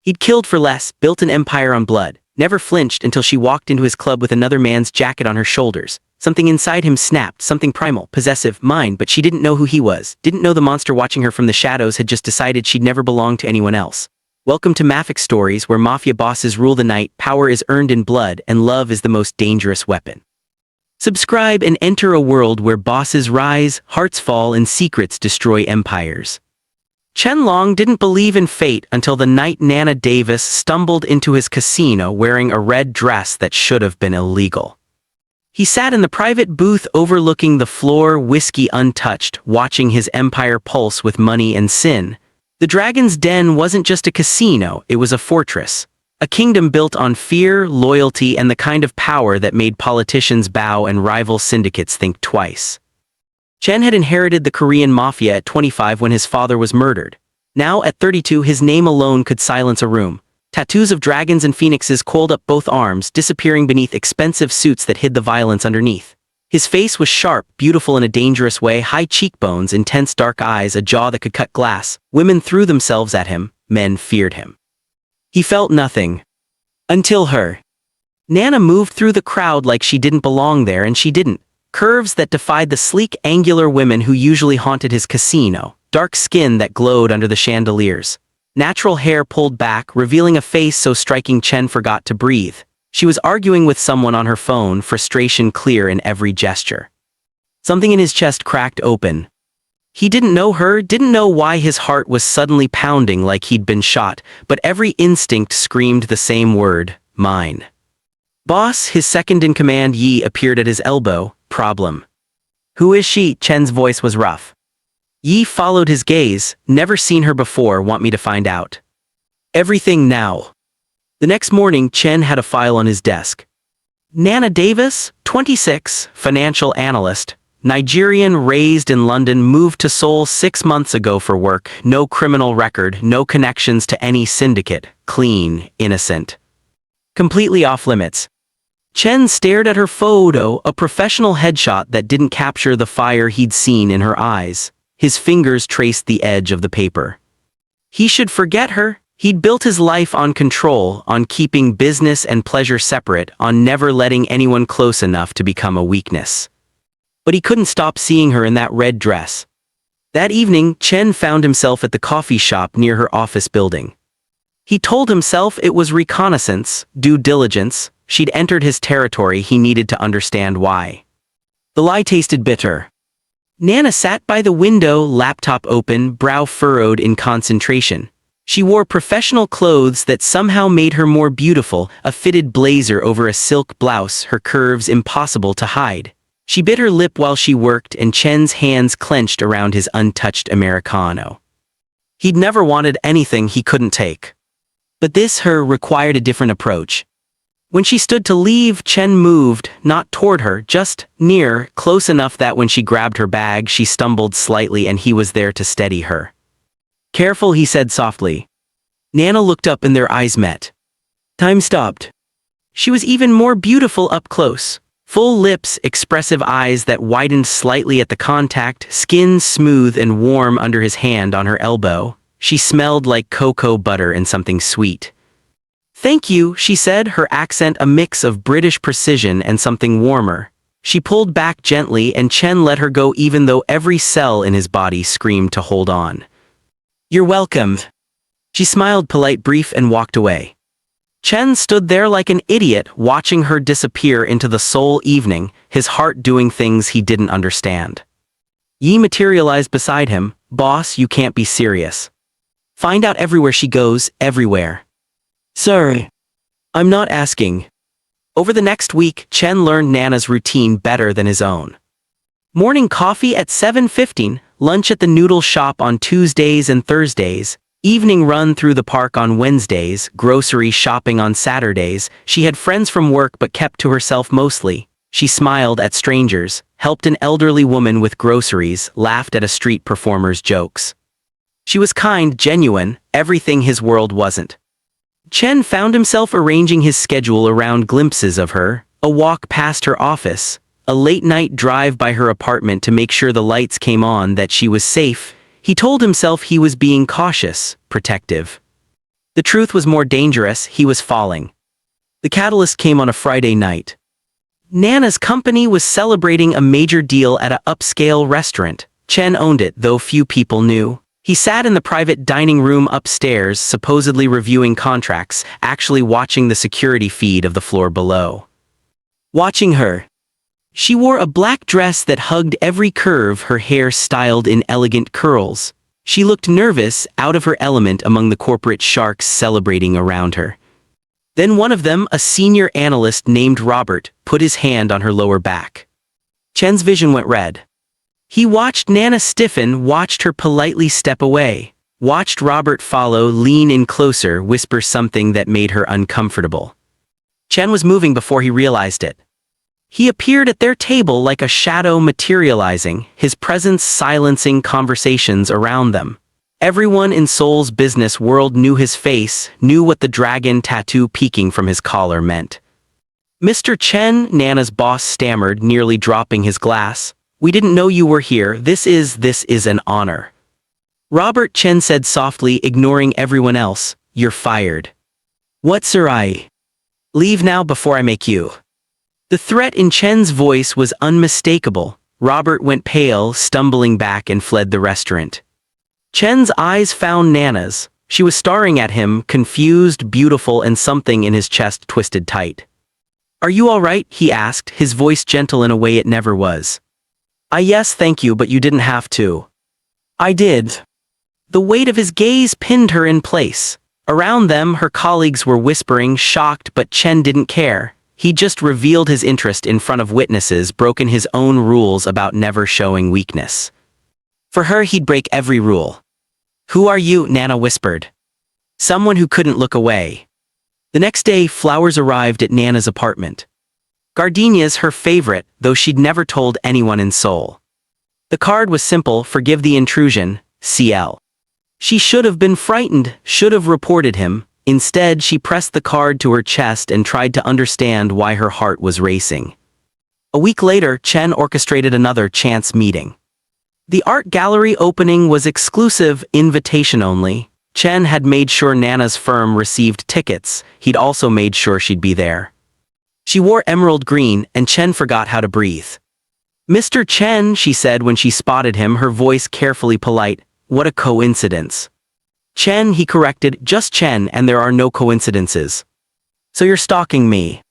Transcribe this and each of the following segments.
He'd killed for less, built an empire on blood, never flinched until she walked into his club with another man's jacket on her shoulders. Something inside him snapped, something primal, possessive, mine, but she didn't know who he was, didn't know the monster watching her from the shadows had just decided she'd never belong to anyone else. Welcome to Mafia stories where mafia bosses rule the night, power is earned in blood, and love is the most dangerous weapon. Subscribe and enter a world where bosses rise, hearts fall, and secrets destroy empires. Chen Long didn't believe in fate until the night Nana Davis stumbled into his casino wearing a red dress that should have been illegal. He sat in the private booth overlooking the floor, whiskey untouched, watching his empire pulse with money and sin. The Dragon's Den wasn't just a casino, it was a fortress. A kingdom built on fear, loyalty, and the kind of power that made politicians bow and rival syndicates think twice. Chen had inherited the Korean mafia at 25 when his father was murdered. Now, at 32, his name alone could silence a room. Tattoos of dragons and phoenixes coiled up both arms, disappearing beneath expensive suits that hid the violence underneath. His face was sharp, beautiful in a dangerous way, high cheekbones, intense dark eyes, a jaw that could cut glass. Women threw themselves at him, men feared him. He felt nothing. Until her. Nana moved through the crowd like she didn't belong there, and she didn't. Curves that defied the sleek, angular women who usually haunted his casino. Dark skin that glowed under the chandeliers. Natural hair pulled back, revealing a face so striking Chen forgot to breathe. She was arguing with someone on her phone, frustration clear in every gesture. Something in his chest cracked open. He didn't know her, didn't know why his heart was suddenly pounding like he'd been shot, but every instinct screamed the same word, mine. Boss, his second-in-command Yi appeared at his elbow. Problem. Who is she? Chen's voice was rough. Yi followed his gaze. Never seen her before, want me to find out. Everything now. The next morning, Chen had a file on his desk. Nana Davis, 26, financial analyst, Nigerian, raised in London, moved to Seoul 6 months ago for work, no criminal record, no connections to any syndicate, clean, innocent. Completely off limits. Chen stared at her photo, a professional headshot that didn't capture the fire he'd seen in her eyes. His fingers traced the edge of the paper. He should forget her. He'd built his life on control, on keeping business and pleasure separate, on never letting anyone close enough to become a weakness. But he couldn't stop seeing her in that red dress. That evening, Chen found himself at the coffee shop near her office building. He told himself it was reconnaissance, due diligence. She'd entered his territory, he needed to understand why. The lie tasted bitter. Nana sat by the window, laptop open, brow furrowed in concentration. She wore professional clothes that somehow made her more beautiful, a fitted blazer over a silk blouse, her curves impossible to hide. She bit her lip while she worked, and Chen's hands clenched around his untouched Americano. He'd never wanted anything he couldn't take. But this, her, required a different approach. When she stood to leave, Chen moved, not toward her, just near, close enough that when she grabbed her bag, she stumbled slightly and he was there to steady her. Careful, he said softly. Nana looked up and their eyes met. Time stopped. She was even more beautiful up close. Full lips, expressive eyes that widened slightly at the contact, skin smooth and warm under his hand on her elbow. She smelled like cocoa butter and something sweet. Thank you, she said, her accent a mix of British precision and something warmer. She pulled back gently and Chen let her go even though every cell in his body screamed to hold on. You're welcome. She smiled polite, brief, and walked away. Chen stood there like an idiot, watching her disappear into the Seoul evening, his heart doing things he didn't understand. Yi materialized beside him. Boss, you can't be serious. Find out everywhere she goes, everywhere. Sorry. I'm not asking. Over the next week, Chen learned Nana's routine better than his own. Morning coffee at 7:15, lunch at the noodle shop on Tuesdays and Thursdays, evening run through the park on Wednesdays, grocery shopping on Saturdays. She had friends from work but kept to herself mostly. She smiled at strangers, helped an elderly woman with groceries, laughed at a street performer's jokes. She was kind, genuine, everything his world wasn't. Chen found himself arranging his schedule around glimpses of her, a walk past her office, a late-night drive by her apartment to make sure the lights came on, that she was safe. He told himself he was being cautious, protective. The truth was more dangerous, he was falling. The catalyst came on a Friday night. Nana's company was celebrating a major deal at an upscale restaurant. Chen owned it, though few people knew. He sat in the private dining room upstairs, supposedly reviewing contracts, actually watching the security feed of the floor below. Watching her. She wore a black dress that hugged every curve, her hair styled in elegant curls. She looked nervous, out of her element among the corporate sharks celebrating around her. Then one of them, a senior analyst named Robert, put his hand on her lower back. Chen's vision went red. He watched Nana stiffen, watched her politely step away, watched Robert follow, lean in closer, whisper something that made her uncomfortable. Chen was moving before he realized it. He appeared at their table like a shadow materializing, his presence silencing conversations around them. Everyone in Seoul's business world knew his face, knew what the dragon tattoo peeking from his collar meant. "Mr. Chen," Nana's boss stammered, nearly dropping his glass. "We didn't know you were here. This is an honor." Robert, Chen said softly, ignoring everyone else. "You're fired." "What, sir? I leave now before I make you." The threat in Chen's voice was unmistakable. Robert went pale, stumbling back and fled the restaurant. Chen's eyes found Nana's. She was staring at him, confused, beautiful, and something in his chest twisted tight. "Are you all right?" he asked, his voice gentle in a way it never was. Yes, thank you, but you didn't have to." "I did." The weight of his gaze pinned her in place. Around them, her colleagues were whispering, shocked, but Chen didn't care. He just revealed his interest in front of witnesses, broken his own rules about never showing weakness. For her, he'd break every rule. "Who are you?" Nana whispered. Someone who couldn't look away. The next day, flowers arrived at Nana's apartment. Gardenias, her favorite, though she'd never told anyone in Seoul. The card was simple: "Forgive the intrusion, CL." She should have been frightened, should have reported him. Instead, she pressed the card to her chest and tried to understand why her heart was racing. A week later, Chen orchestrated another chance meeting. The art gallery opening was exclusive, invitation only. Chen had made sure Nana's firm received tickets. He'd also made sure she'd be there. She wore emerald green, and Chen forgot how to breathe. "Mr. Chen," she said when she spotted him, her voice carefully polite. "What a coincidence." "Chen," he corrected, "just Chen, and there are no coincidences." "So you're stalking me."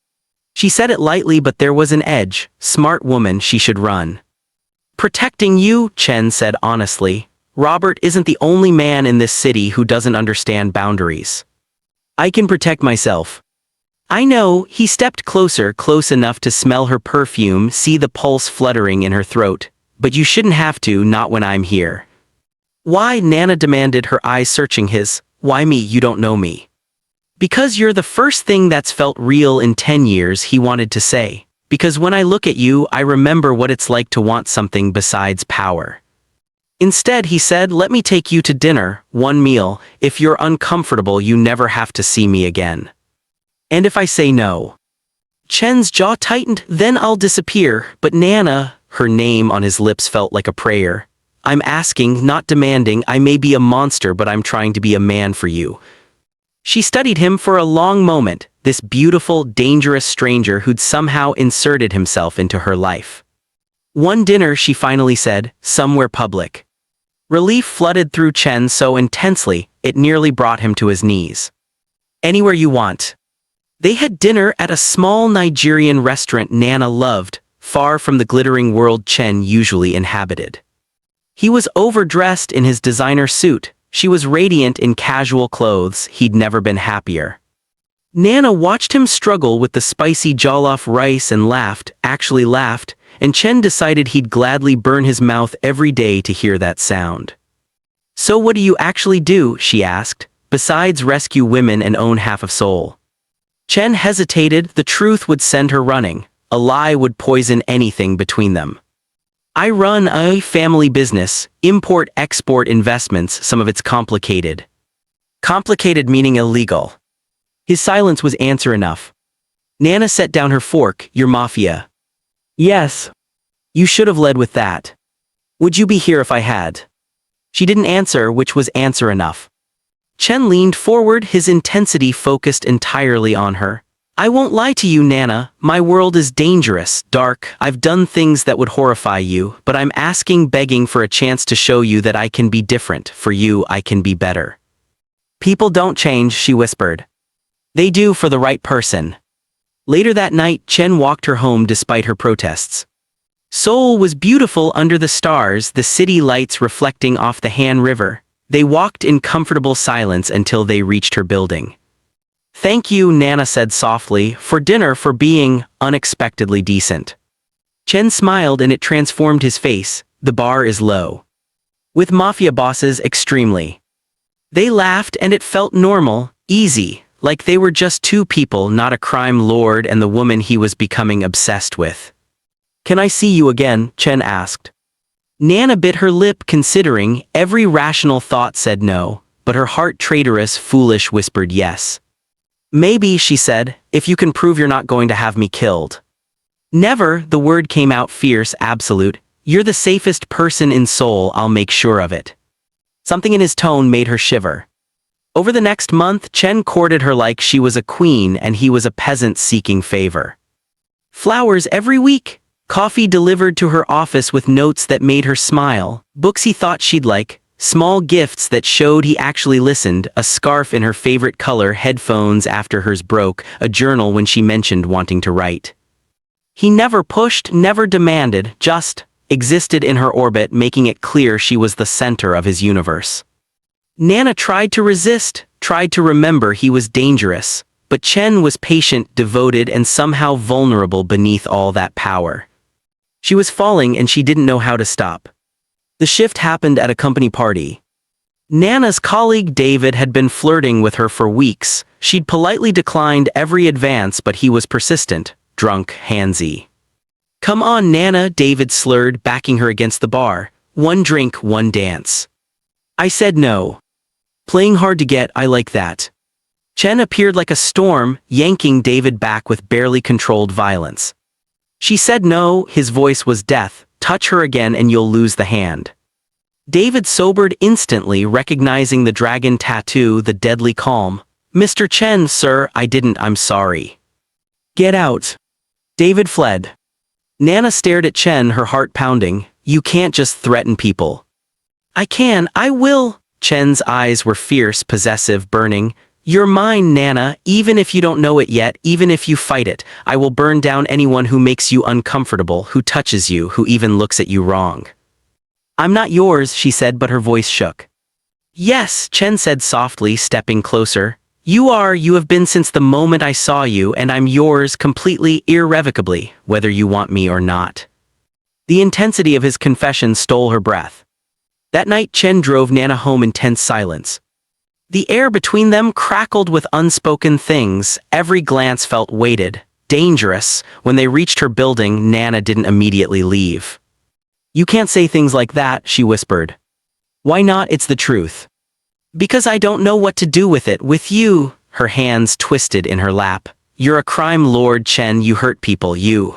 She said it lightly, but there was an edge. Smart woman, she should run. "Protecting you," Chen said honestly. "Robert isn't the only man in this city who doesn't understand boundaries. I can protect myself." "I know." He stepped closer, close enough to smell her perfume, see the pulse fluttering in her throat. "But you shouldn't have to, not when I'm here." "Why?" Nana demanded, her eyes searching his. "Why me? You don't know me." "Because you're the first thing that's felt real in 10 years, he wanted to say. "Because when I look at you, I remember what it's like to want something besides power." Instead, he said, "Let me take you to dinner, one meal. If you're uncomfortable, you never have to see me again." "And if I say no?" Chen's jaw tightened. "Then I'll disappear." But Nana, her name on his lips felt like a prayer. "I'm asking, not demanding. I may be a monster, but I'm trying to be a man for you." She studied him for a long moment, this beautiful, dangerous stranger who'd somehow inserted himself into her life. "One dinner," she finally said, "somewhere public." Relief flooded through Chen so intensely, it nearly brought him to his knees. "Anywhere you want." They had dinner at a small Nigerian restaurant Nana loved, far from the glittering world Chen usually inhabited. He was overdressed in his designer suit. She was radiant in casual clothes. He'd never been happier. Nana watched him struggle with the spicy jollof rice and laughed, actually laughed, and Chen decided he'd gladly burn his mouth every day to hear that sound. "So what do you actually do?" she asked, "besides rescue women and own half of Seoul?" Chen hesitated. The truth would send her running. A lie would poison anything between them. "I run a family business, import-export investments, some of it's complicated." Complicated meaning illegal. His silence was answer enough. Nana set down her fork. "You're Mafia." "Yes." "You should have led with that." "Would you be here if I had?" She didn't answer, which was answer enough. Chen leaned forward, his intensity focused entirely on her. I won't lie to you, Nana, my world is dangerous, dark, I've done things that would horrify you, but I'm begging for a chance to show you that I can be different, for you I can be better. People don't change, she whispered. They do for the right person. Later that night, Chen walked her home despite her protests. Seoul was beautiful under the stars, the city lights reflecting off the Han River. They walked in comfortable silence until they reached her building. Thank you, Nana said softly, for dinner, for being unexpectedly decent. Chen smiled and it transformed his face. The bar is low. With Mafia bosses, extremely. They laughed and it felt normal, easy, like they were just two people, not a crime lord and the woman he was becoming obsessed with. Can I see you again? Chen asked. Nana bit her lip, considering. Every rational thought said no, but her heart, traitorous, foolish, whispered yes. Maybe, she said, if you can prove you're not going to have me killed. Never, the word came out fierce, absolute. You're the safest person in Seoul, I'll make sure of it. Something in his tone made her shiver. Over the next month, Chen courted her like she was a queen and he was a peasant seeking favor. Flowers every week. Coffee delivered to her office with notes that made her smile, books he thought she'd like, small gifts that showed he actually listened, a scarf in her favorite color, headphones after hers broke, a journal when she mentioned wanting to write. He never pushed, never demanded, just existed in her orbit, making it clear she was the center of his universe. Nana tried to resist, tried to remember he was dangerous, but Chen was patient, devoted, and somehow vulnerable beneath all that power. She was falling and she didn't know how to stop. The shift happened at a company party. Nana's colleague David had been flirting with her for weeks. She'd politely declined every advance, but he was persistent, drunk, handsy. Come on, Nana, David slurred, backing her against the bar. One drink, one dance. I said no. Playing hard to get, I like that. Chen appeared like a storm, yanking David back with barely controlled violence. She said no, his voice was death. Touch her again and you'll lose the hand. David sobered instantly, recognizing the dragon tattoo, the deadly calm. Mr. Chen, sir, I'm sorry. Get out. David fled. Nana stared at Chen, her heart pounding. You can't just threaten people. I can, I will. Chen's eyes were fierce, possessive, burning. You're mine, Nana, even if you don't know it yet, even if you fight it. I will burn down anyone who makes you uncomfortable, who touches you, who even looks at you wrong. I'm not yours, she said, but her voice shook. Yes, Chen said softly, stepping closer. You are, you have been since the moment I saw you, and I'm yours completely, irrevocably, whether you want me or not. The intensity of his confession stole her breath. That night, Chen drove Nana home in tense silence. The air between them crackled with unspoken things. Every glance felt weighted, dangerous. When they reached her building, Nana didn't immediately leave. You can't say things like that, she whispered. Why not? It's the truth. Because I don't know what to do with it, with you. Her hands twisted in her lap. You're a crime lord, Chen, you hurt people, you.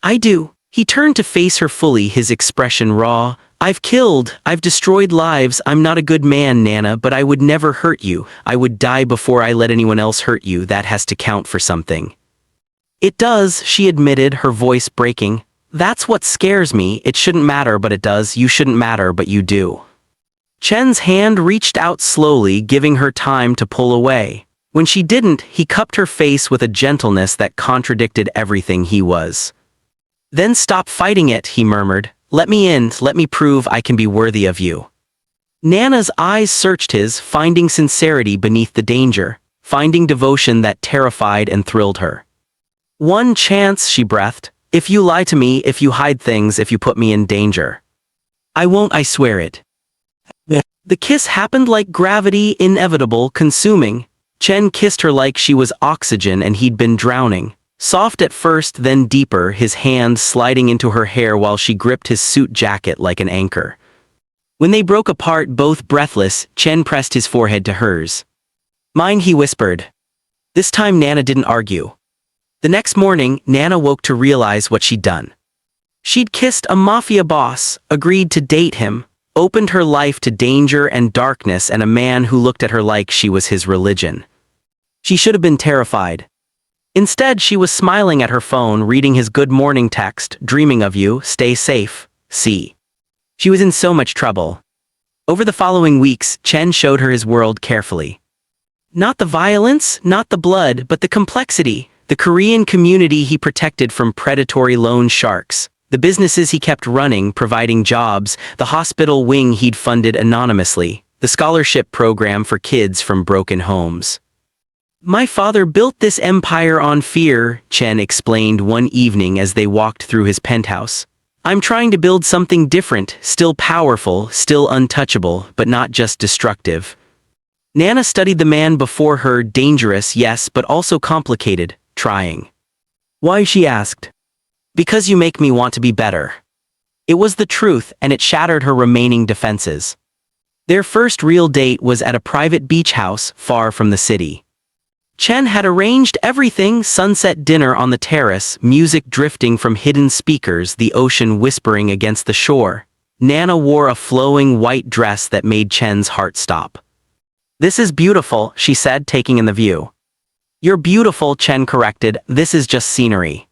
I do. He turned to face her fully, his expression raw. I've killed, I've destroyed lives, I'm not a good man, Nana, but I would never hurt you. I would die before I let anyone else hurt you. That has to count for something. It does, she admitted, her voice breaking. That's what scares me. It shouldn't matter, but it does. You shouldn't matter, but you do. Chen's hand reached out slowly, giving her time to pull away. When she didn't, he cupped her face with a gentleness that contradicted everything he was. Then stop fighting it, he murmured. Let me in, let me prove I can be worthy of you. Nana's eyes searched his, finding sincerity beneath the danger, finding devotion that terrified and thrilled her. One chance, she breathed. If you lie to me, if you hide things, if you put me in danger. I won't, I swear it. The kiss happened like gravity, inevitable, consuming. Chen kissed her like she was oxygen and he'd been drowning. Soft at first, then deeper, his hand sliding into her hair while she gripped his suit jacket like an anchor. When they broke apart, both breathless, Chen pressed his forehead to hers. Mine, he whispered. This time Nana didn't argue. The next morning, Nana woke to realize what she'd done. She'd kissed a mafia boss, agreed to date him, opened her life to danger and darkness and a man who looked at her like she was his religion. She should have been terrified. Instead, she was smiling at her phone, reading his good morning text, dreaming of you, stay safe, see. She was in so much trouble. Over the following weeks, Chen showed her his world carefully. Not the violence, not the blood, but the complexity. The Korean community he protected from predatory loan sharks. The businesses he kept running, providing jobs. The hospital wing he'd funded anonymously. The scholarship program for kids from broken homes. My father built this empire on fear, Chen explained one evening as they walked through his penthouse. I'm trying to build something different, still powerful, still untouchable, but not just destructive. Nana studied the man before her, dangerous, yes, but also complicated, trying. Why, she asked. Because you make me want to be better. It was the truth, and it shattered her remaining defenses. Their first real date was at a private beach house far from the city. Chen had arranged everything: sunset dinner on the terrace, music drifting from hidden speakers, the ocean whispering against the shore. Nana wore a flowing white dress that made Chen's heart stop. This is beautiful, she said, taking in the view. You're beautiful, Chen corrected, this is just scenery.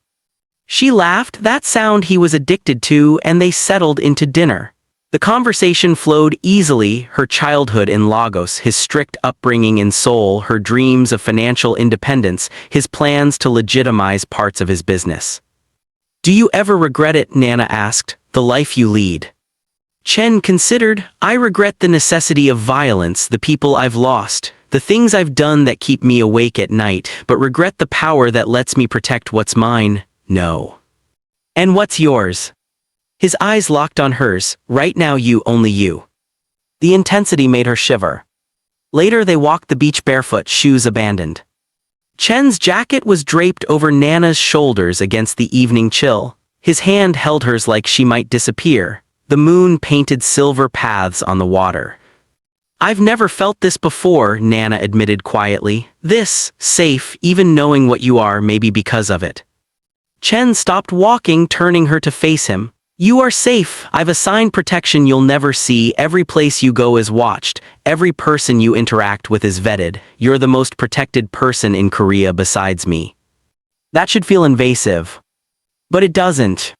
She laughed, that sound he was addicted to, and they settled into dinner. The conversation flowed easily, her childhood in Lagos, his strict upbringing in Seoul, her dreams of financial independence, his plans to legitimize parts of his business. Do you ever regret it, Nana asked, the life you lead? Chen considered, I regret the necessity of violence, the people I've lost, the things I've done that keep me awake at night, but regret the power that lets me protect what's mine, no. And what's yours? His eyes locked on hers, right now you, only you. The intensity made her shiver. Later they walked the beach barefoot, shoes abandoned. Chen's jacket was draped over Nana's shoulders against the evening chill. His hand held hers like she might disappear. The moon painted silver paths on the water. I've never felt this before, Nana admitted quietly. This, safe, even knowing what you are, maybe because of it. Chen stopped walking, turning her to face him. You are safe. I've assigned protection you'll never see. Every place you go is watched. Every person you interact with is vetted. You're the most protected person in Korea besides me. That should feel invasive. But it doesn't.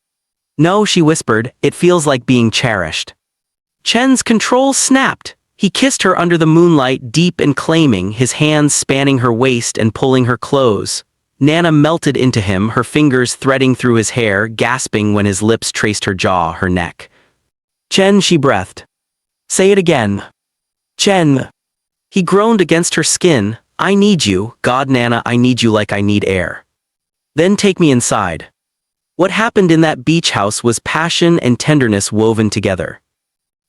No, she whispered, it feels like being cherished. Chen's control snapped. He kissed her under the moonlight, deep and claiming, his hands spanning her waist and pulling her close. Nana melted into him, her fingers threading through his hair, gasping when his lips traced her jaw, her neck. Chen, she breathed. Say it again. Chen. He groaned against her skin. I need you, God Nana, I need you like I need air. Then take me inside. What happened in that beach house was passion and tenderness woven together.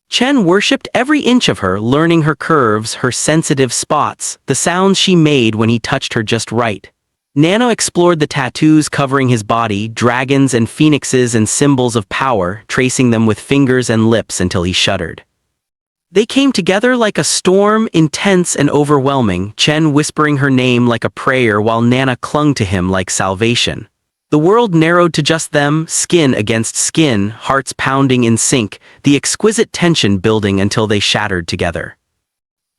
Chen worshipped every inch of her, learning her curves, her sensitive spots, the sounds she made when he touched her just right. Nana explored the tattoos covering his body, dragons and phoenixes and symbols of power, tracing them with fingers and lips until he shuddered. They came together like a storm, intense and overwhelming, Chen whispering her name like a prayer while Nana clung to him like salvation. The world narrowed to just them, skin against skin, hearts pounding in sync, the exquisite tension building until they shattered together.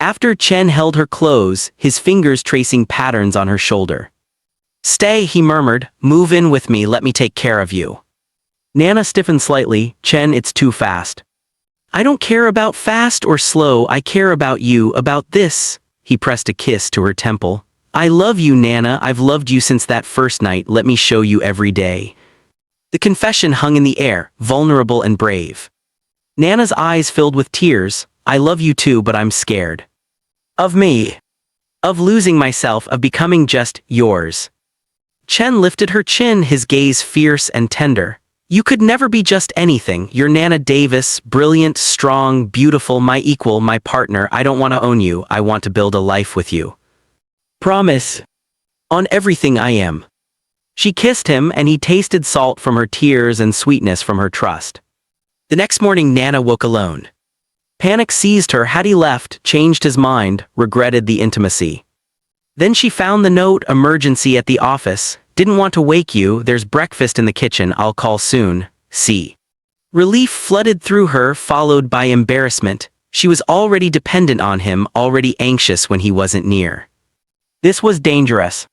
After Chen held her close, his fingers tracing patterns on her shoulder. Stay, he murmured, move in with me, let me take care of you. Nana stiffened slightly. Chen, it's too fast. I don't care about fast or slow, I care about you, about this. He pressed a kiss to her temple. I love you, Nana, I've loved you since that first night, let me show you every day. The confession hung in the air, vulnerable and brave. Nana's eyes filled with tears. I love you too, but I'm scared. Of me. Of losing myself, of becoming just yours. Chen lifted her chin, his gaze fierce and tender. You could never be just anything. You're Nana Davis, brilliant, strong, beautiful, my equal, my partner. I don't want to own you, I want to build a life with you. Promise. On everything I am. She kissed him, and he tasted salt from her tears and sweetness from her trust. The next morning Nana woke alone. Panic seized her. Had he left, changed his mind, regretted the intimacy. Then she found the note, emergency at the office. Didn't want to wake you, there's breakfast in the kitchen, I'll call soon, see. Relief flooded through her, followed by embarrassment. She was already dependent on him, already anxious when he wasn't near. This was dangerous.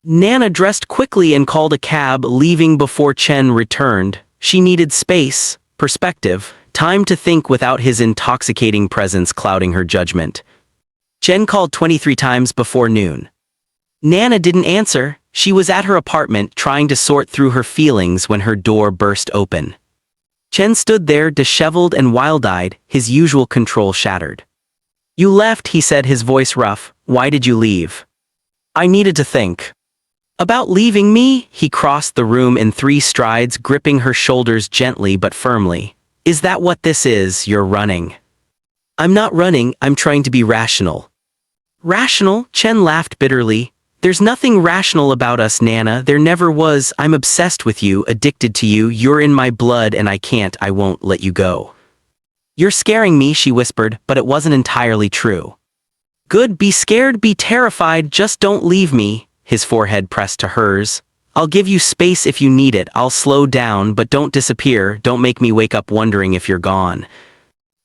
Nana dressed quickly and called a cab, leaving before Chen returned. She needed space, perspective, time to think without his intoxicating presence clouding her judgment. Chen called 23 times before noon. Nana didn't answer. She was at her apartment trying to sort through her feelings when her door burst open. Chen stood there, disheveled and wild-eyed, his usual control shattered. "You left," he said, his voice rough. "Why did you leave?" "I needed to think." "About leaving me?" He crossed the room in 3 strides, gripping her shoulders gently but firmly. "Is that what this is? You're running." "I'm not running, I'm trying to be rational." "Rational?" Chen laughed bitterly. "There's nothing rational about us, Nana. There never was. I'm obsessed with you, addicted to you. You're in my blood and I won't let you go." "You're scaring me," she whispered, but it wasn't entirely true. "Good, be scared, be terrified, just don't leave me." His forehead pressed to hers. "I'll give you space if you need it. I'll slow down, but don't disappear. Don't make me wake up wondering if you're gone."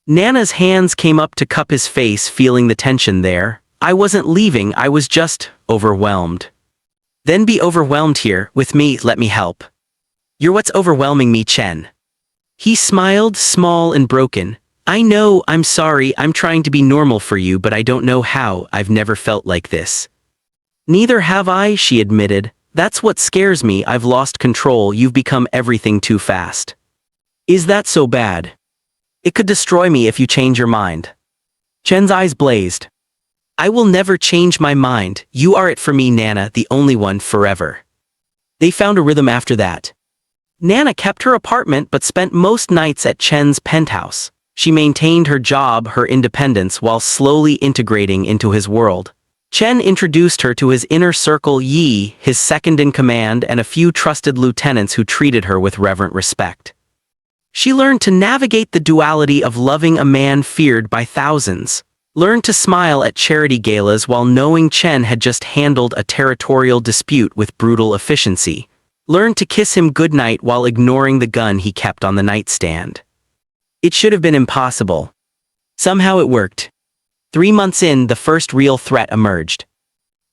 Nana's hands came up to cup his face, feeling the tension there. "I wasn't leaving, I was just overwhelmed." "Then be overwhelmed here, with me, let me help." "You're what's overwhelming me, Chen." He smiled, small and broken. "I know, I'm sorry, I'm trying to be normal for you, but I don't know how. I've never felt like this." "Neither have I," she admitted. "That's what scares me. I've lost control. You've become everything too fast." "Is that so bad?" "It could destroy me if you change your mind." Chen's eyes blazed. "I will never change my mind. You are it for me, Nana, the only one, forever." They found a rhythm after that. Nana kept her apartment but spent most nights at Chen's penthouse. She maintained her job, her independence, while slowly integrating into his world. Chen introduced her to his inner circle, Yi, his second-in-command, and a few trusted lieutenants who treated her with reverent respect. She learned to navigate the duality of loving a man feared by thousands. Learned to smile at charity galas while knowing Chen had just handled a territorial dispute with brutal efficiency. Learned to kiss him goodnight while ignoring the gun he kept on the nightstand. It should have been impossible. Somehow it worked. 3 months in, the first real threat emerged.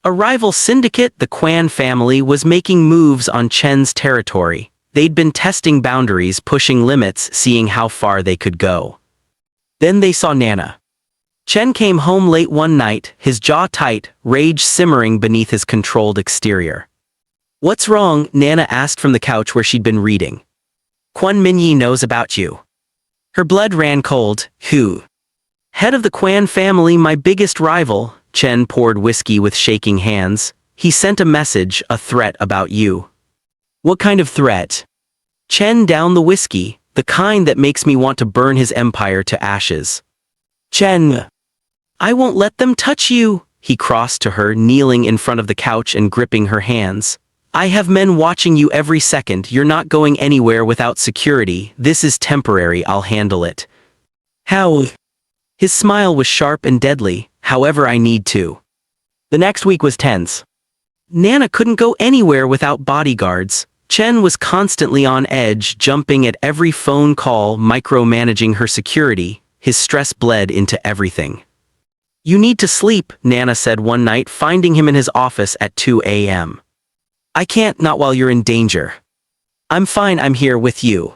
A rival syndicate, the Quan family, was making moves on Chen's territory. They'd been testing boundaries, pushing limits, seeing how far they could go. Then they saw Nana. Chen came home late one night, his jaw tight, rage simmering beneath his controlled exterior. "What's wrong?" Nana asked from the couch where she'd been reading. "Quan Minyi knows about you." Her blood ran cold. "Who?" "Head of the Quan family, my biggest rival." Chen poured whiskey with shaking hands. "He sent a message, a threat about you." "What kind of threat?" Chen downed the whiskey, "The kind that makes me want to burn his empire to ashes." "Chen, I won't let them touch you." He crossed to her, kneeling in front of the couch and gripping her hands. "I have men watching you every second. You're not going anywhere without security. This is temporary, I'll handle it." "How?" His smile was sharp and deadly. "However I need to." The next week was tense. Nana couldn't go anywhere without bodyguards. Chen was constantly on edge, jumping at every phone call, micromanaging her security. His stress bled into everything. "You need to sleep," Nana said one night, finding him in his office at 2 a.m. "I can't, not while you're in danger." "I'm fine, I'm here with you."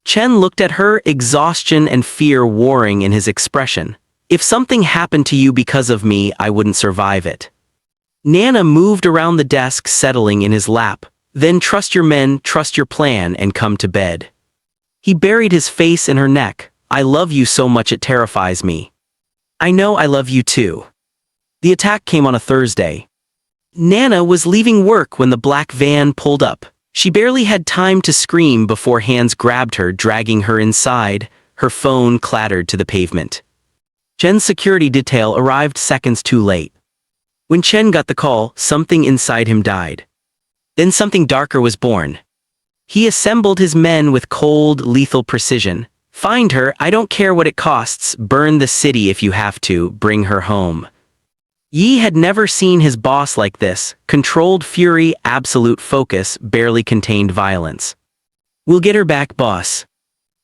Chen looked at her, exhaustion and fear warring in his expression. "If something happened to you because of me, I wouldn't survive it." Nana moved around the desk, settling in his lap. "Then trust your men, trust your plan, and come to bed." He buried his face in her neck. "I love you so much it terrifies me." "I know I love you too." The attack came on a Thursday. Nana was leaving work when the black van pulled up. She barely had time to scream before hands grabbed her, dragging her inside. Her phone clattered to the pavement. Chen's security detail arrived seconds too late. When Chen got the call, something inside him died. Then something darker was born. He assembled his men with cold, lethal precision. "Find her, I don't care what it costs, burn the city if you have to, bring her home." Yi had never seen his boss like this, controlled fury, absolute focus, barely contained violence. "We'll get her back, boss."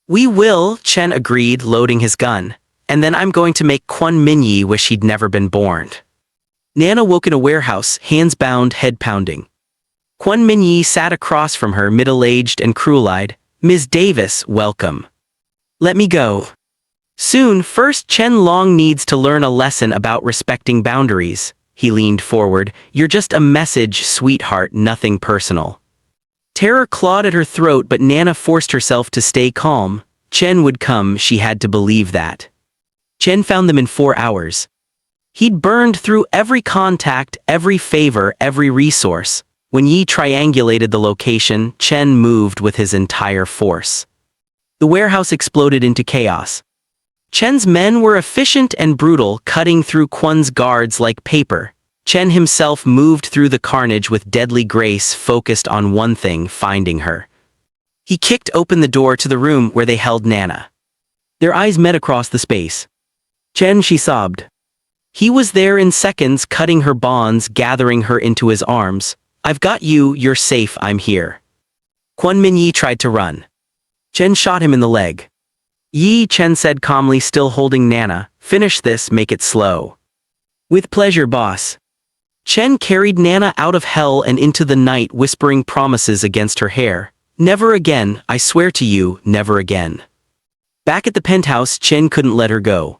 We will, Chen agreed, loading his gun. And then I'm going to make Kwon Minyi wish he'd never been born. Nana woke in a warehouse, hands bound, head pounding. Kwon Minyi sat across from her, middle-aged and cruel-eyed. Ms. Davis, welcome. Let me go. Soon, first Chen Long needs to learn a lesson about respecting boundaries. He leaned forward. You're just a message, sweetheart, nothing personal. Terror clawed at her throat, but Nana forced herself to stay calm. Chen would come, she had to believe that. Chen found them in 4 hours. He'd burned through every contact, every favor, every resource. When Yi triangulated the location, Chen moved with his entire force. The warehouse exploded into chaos. Chen's men were efficient and brutal, cutting through Kwon's guards like paper. Chen himself moved through the carnage with deadly grace, focused on one thing, finding her. He kicked open the door to the room where they held Nana. Their eyes met across the space. Chen, she sobbed. He was there in seconds, cutting her bonds, gathering her into his arms. I've got you, you're safe, I'm here. Kwon Minyi tried to run. Chen shot him in the leg. Yi, Chen said calmly, still holding Nana. Finish this, make it slow. With pleasure, boss. Chen carried Nana out of hell and into the night, whispering promises against her hair. Never again, I swear to you, never again. Back at the penthouse, Chen couldn't let her go.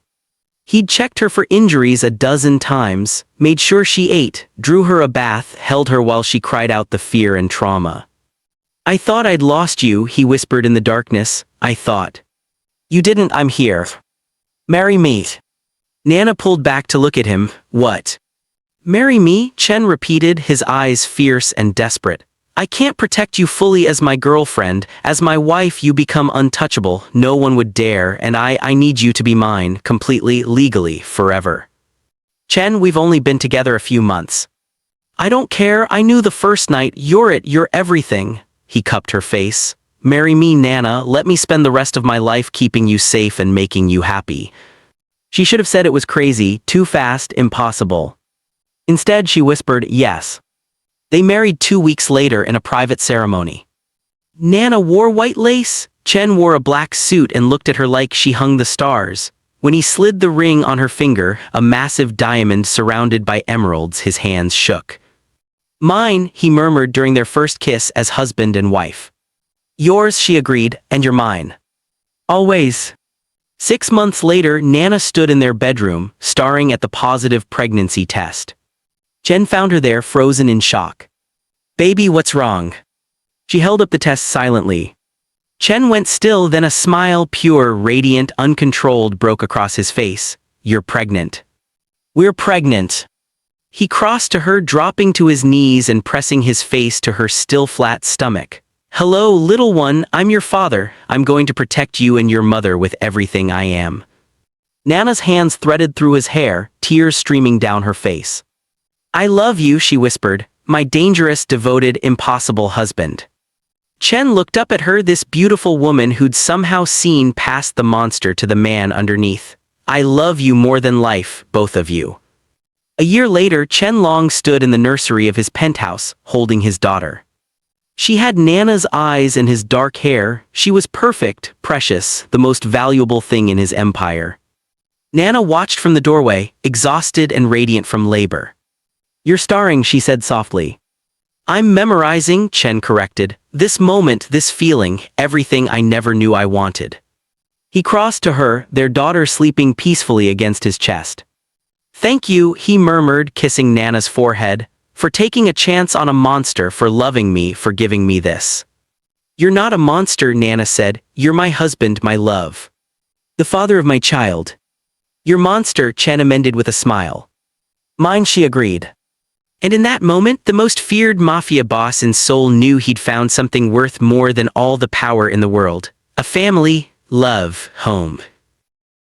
He'd checked her for injuries a dozen times, made sure she ate, drew her a bath, held her while she cried out the fear and trauma. I thought I'd lost you, he whispered in the darkness. I thought. You didn't, I'm here. Marry me. Nana pulled back to look at him. What? Marry me? Chen repeated, his eyes fierce and desperate. I can't protect you fully as my girlfriend. As my wife, you become untouchable. No one would dare, and I need you to be mine, completely, legally, forever. Chen, we've only been together a few months. I don't care, I knew the first night, you're everything. He cupped her face. Marry me, Nana, let me spend the rest of my life keeping you safe and making you happy. She should have said it was crazy, too fast, impossible. Instead, she whispered, yes. They married 2 weeks later in a private ceremony. Nana wore white lace. Chen wore a black suit and looked at her like she hung the stars. When he slid the ring on her finger, a massive diamond surrounded by emeralds, his hands shook. Mine, he murmured during their first kiss as husband and wife. Yours, she agreed, and you're mine. Always. 6 months later, Nana stood in their bedroom, staring at the positive pregnancy test. Chen found her there, frozen in shock. Baby, what's wrong? She held up the test silently. Chen went still, then a smile, pure, radiant, uncontrolled, broke across his face. You're pregnant. We're pregnant. He crossed to her, dropping to his knees and pressing his face to her still flat stomach. Hello, little one, I'm your father. I'm going to protect you and your mother with everything I am. Nana's hands threaded through his hair, tears streaming down her face. I love you, she whispered, my dangerous, devoted, impossible husband. Chen looked up at her, this beautiful woman who'd somehow seen past the monster to the man underneath. I love you more than life, both of you. A year later, Chen Long stood in the nursery of his penthouse, holding his daughter. She had Nana's eyes and his dark hair. She was perfect, precious, the most valuable thing in his empire. Nana watched from the doorway, exhausted and radiant from labor. You're starring, she said softly. I'm memorizing, Chen corrected. This moment, this feeling, everything I never knew I wanted. He crossed to her, their daughter sleeping peacefully against his chest. Thank you, he murmured, kissing Nana's forehead, for taking a chance on a monster, for loving me, for giving me this. You're not a monster, Nana said. You're my husband, my love. The father of my child. Your monster, Chen amended with a smile. Mine, she agreed. And in that moment, the most feared Mafia boss in Seoul knew he'd found something worth more than all the power in the world. A family, love, home.